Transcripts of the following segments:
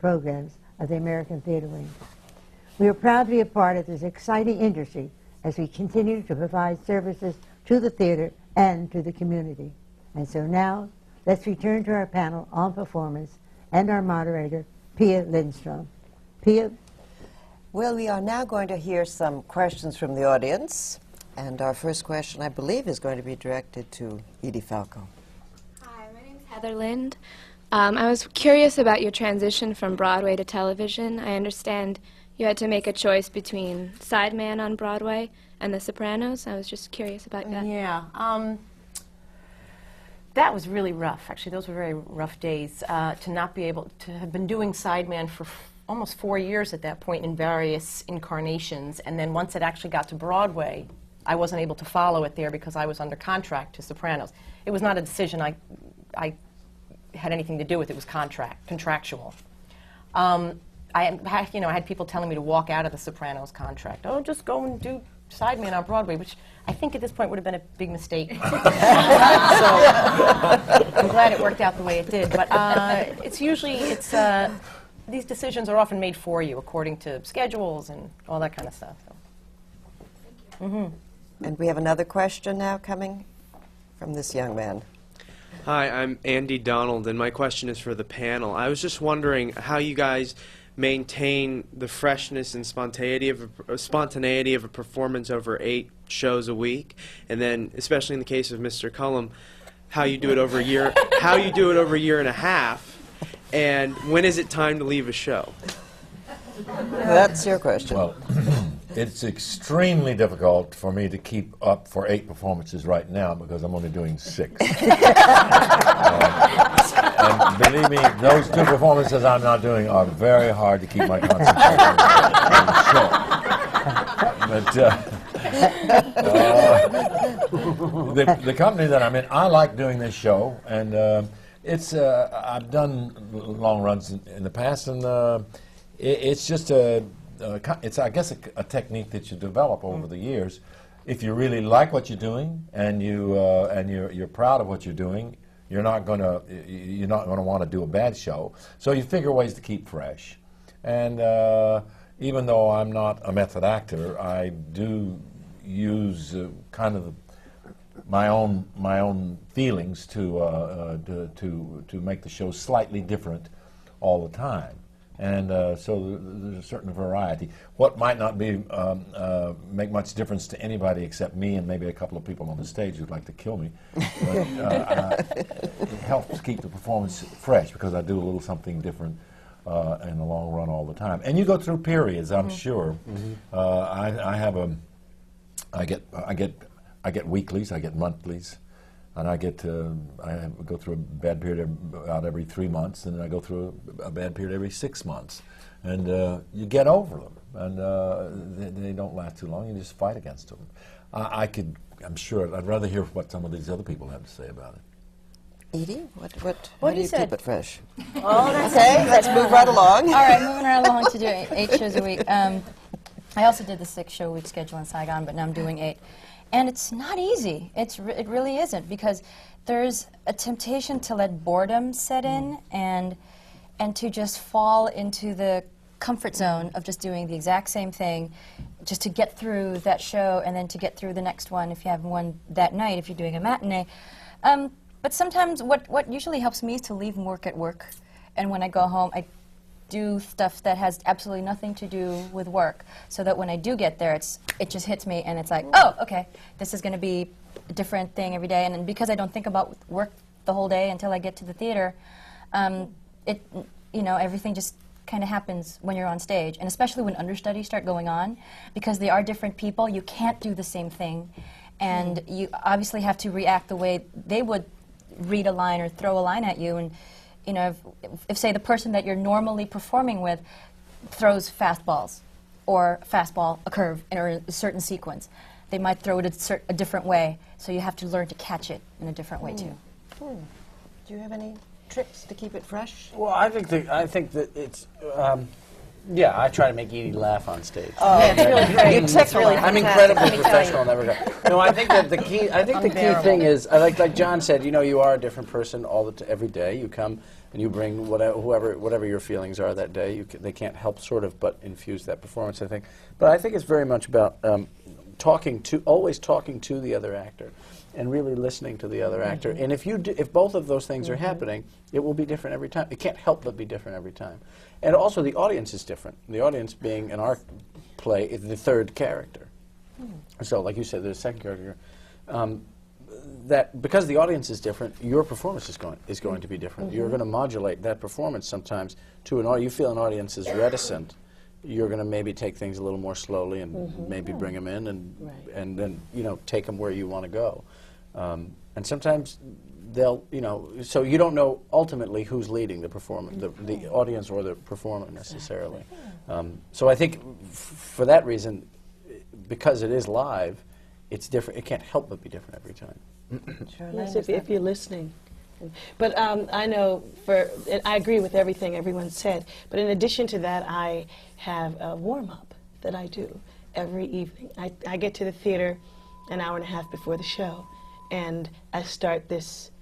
programs of the American Theater Wing. We are proud to be a part of this exciting industry as we continue to provide services to the theater and to the community. And so now, let's return to our panel on performance and our moderator, Pia Lindstrom. Pia? Well, we are now going to hear some questions from the audience. And our first question, I believe, is going to be directed to Edie Falco. Hi, my name is Heather Lind. I was curious about your transition from Broadway to television. I understand you had to make a choice between Sideman on Broadway and The Sopranos. I was just curious about that. Yeah. That was really rough. Actually, those were very rough days to not be able to have been doing Sideman for almost 4 years at that point in various incarnations. And then once it actually got to Broadway, I wasn't able to follow it there because I was under contract to Sopranos. It was not a decision I had anything to do with. It was contractual. I had people telling me to walk out of the Sopranos contract. Oh, just go and do Sideman on Broadway, which I think at this point would have been a big mistake. So I'm glad it worked out the way it did. But these decisions are often made for you according to schedules and all that kind of stuff. So. Thank you. And we have another question now coming from this young man. Hi, I'm Andy Donald, and my question is for the panel. I was just wondering how you guys maintain the freshness and spontaneity of a performance over 8 shows a week, and then, especially in the case of Mr. Cullum, how you do it over a year, how you do it over a year and a half, and when is it time to leave a show? That's your question. Well, it's extremely difficult for me to keep up for 8 performances right now because I'm only doing 6. And believe me, those 2 performances I'm not doing are very hard to keep my concentration on the show. But the company that I'm in, I like doing this show, and I've done long runs in the past, and it's just it's, I guess, a technique that you develop over the years. If you really like what you're doing and you're proud of what you're doing, you're not going to want to do a bad show. So you figure ways to keep fresh. And even though I'm not a method actor, I do use kind of my own feelings to make the show slightly different all the time. And so there's a certain variety. What might not be make much difference to anybody except me and maybe a couple of people on the stage who'd like to kill me, but it helps keep the performance fresh because I do a little something different in the long run all the time. And you go through periods, I'm sure. I get weeklies, I get monthlies. And I go through a bad period about every 3 months, and then I go through a bad period every 6 months. And you get over them, and they don't last too long. You just fight against them. I'm sure, I'd rather hear what some of these other people have to say about it. Edie, how do you keep it fresh? Oh, that's okay, let's move right along. All right, moving right along to doing 8 shows a week. I also did the 6-show-a-week schedule in Saigon, but now I'm doing 8. And it's not easy. It really isn't, because there's a temptation to let boredom set in and to just fall into the comfort zone of just doing the exact same thing just to get through that show and then to get through the next one if you have one that night, if you're doing a matinee. But sometimes what usually helps me is to leave work at work. And when I go home, I do stuff that has absolutely nothing to do with work, so that when I do get there, it just hits me, and it's like, oh, okay, this is going to be a different thing every day. And then because I don't think about work the whole day until I get to the theater, everything just kind of happens when you're on stage, and especially when understudies start going on, because they are different people. You can't do the same thing, and you obviously have to react the way they would read a line or throw a line at you. And you know, if say the person that you're normally performing with throws fastballs, or fastball, a curve, or a certain sequence, they might throw it a different way. So you have to learn to catch it in a different way too. Do you have any tricks to keep it fresh? Well, I think that it's Yeah, I try to make Edie laugh on stage. Oh, Yeah, it's really great. You tickle really her. I'm incredibly professional. Never go. No, I think that the key. I think the key thing is, like John said, you know, you are a different person every day. You come and you bring whatever your feelings are that day. They can't help sort of but infuse that performance, I think. But I think it's very much about always talking to the other actor, and really listening to the other actor. And if both of those things are happening, it will be different every time. It can't help but be different every time. And also, the audience is different. The audience, being in our play, is the third character. So, like you said, there's a second character. That because the audience is different, your performance is going to be different. You're going to modulate that performance sometimes to an audience. You feel an audience is reticent. You're going to maybe take things a little more slowly and maybe bring them in and then take them where you want to go. And sometimes they'll so you don't know ultimately who's leading the performance, the audience or the performer necessarily. So I think for that reason, because it is live, it's different. It can't help but be different every time. Yes, if you're listening. But I know I agree with everything everyone said. But in addition to that, I have a warm-up that I do every evening. I get to the theater an hour and a half before the show, and I start this.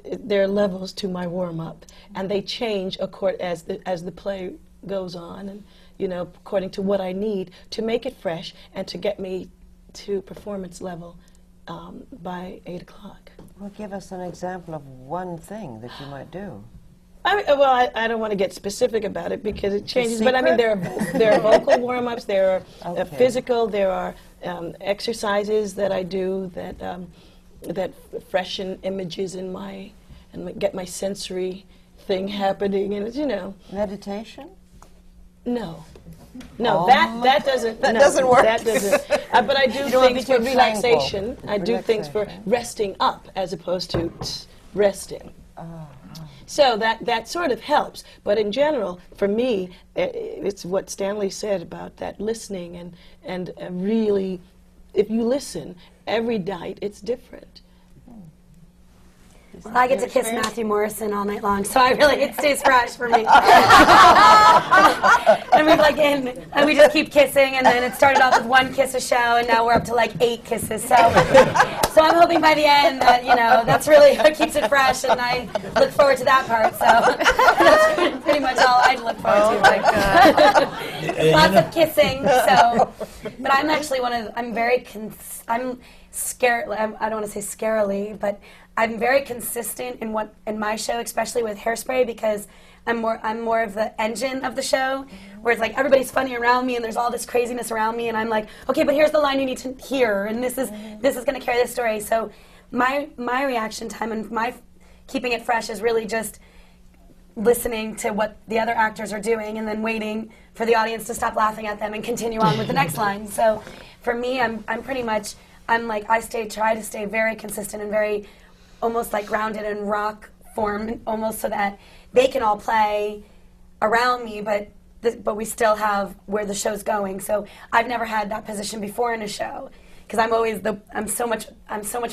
There are levels to my warm-up, and they change as the play goes on, and according to what I need to make it fresh and to get me to performance level by 8 o'clock. Well, give us an example of one thing that you might do. I don't want to get specific about it because it changes. But I mean, there are vocal warm-ups, there are physical, there are exercises that I do that freshen images in and get my sensory thing happening, and Meditation? No, that doesn't. That doesn't work. That doesn't. But I do things for relaxation. I do things for resting up as opposed to resting. So that sort of helps. But in general, for me, it's what Stanley said about that listening and really, if you listen every night, it's different. Well, I get to kiss Matthew Morrison all night long, so it stays fresh for me. And we just keep kissing, and then it started off with 1 kiss a show, and now we're up to 8 kisses. So I'm hoping by the end that that's really what keeps it fresh, and I look forward to that part. So that's pretty much all I look forward to. Lots of kissing. So, but I'm actually I'm scared. I don't want to say scarily, but I'm very consistent in my show, especially with Hairspray, because I'm more of the engine of the show, where it's everybody's funny around me and there's all this craziness around me, and I'm like, okay, but here's the line you need to hear, and this is going to carry this story. So my reaction time and my keeping it fresh is really just listening to what the other actors are doing and then waiting for the audience to stop laughing at them and continue on with the next line. So for me, I try to stay very consistent and very almost grounded in rock form, almost so that they can all play around me, but we still have where the show's going. So I've never had that position before in a show, because I'm so much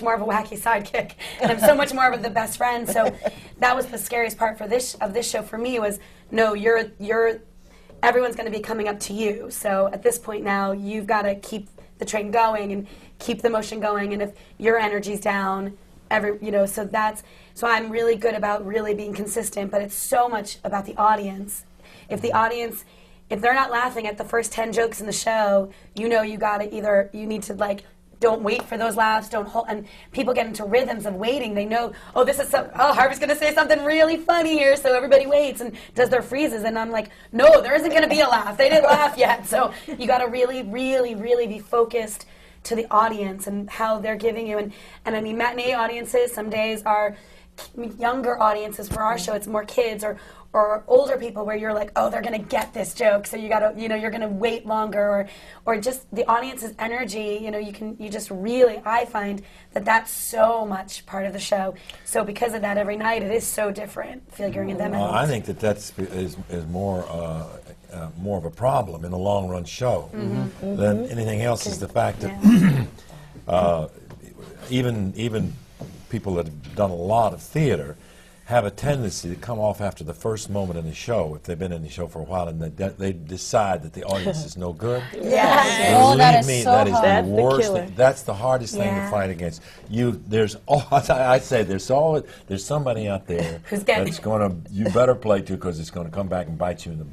more of a wacky sidekick, and I'm so much more of the best friend. So that was the scariest part of this show for me, was everyone's going to be coming up to you. So at this point now, you've got to keep the train going and keep the motion going, and if your energy's down, so I'm really good about really being consistent, but it's so much about the audience. If they're not laughing at the first 10 jokes in the show, you need to don't wait for those laughs, don't hold, and people get into rhythms of waiting. They know, Harvey's going to say something really funny here, so everybody waits and does their freezes, and I'm like, no, there isn't going to be a laugh. They didn't laugh yet. So you got to really, really, really be focused to the audience and how they're giving you. And I mean, matinee audiences some days are younger audiences. For our show, it's more kids or older people, where you're like, oh, they're going to get this joke, so you got to, you're going to wait longer, or just the audience's energy, you just really, I find that's so much part of the show. So because of that, every night it is so different, figuring in them. I think that's more of a problem in a long-run show than anything else. Is the fact that even people that have done a lot of theater have a tendency to come off after the first moment in the show, if they've been in the show for a while, and they decide that the audience is no good. Yes. Oh, that Believe is me, so that is hard. That's the the worst. killer. That's the hardest thing to Yeah. fight against. There's somebody out there Who's getting that's going to. You better play too, because it's going to come back and bite you in the butt.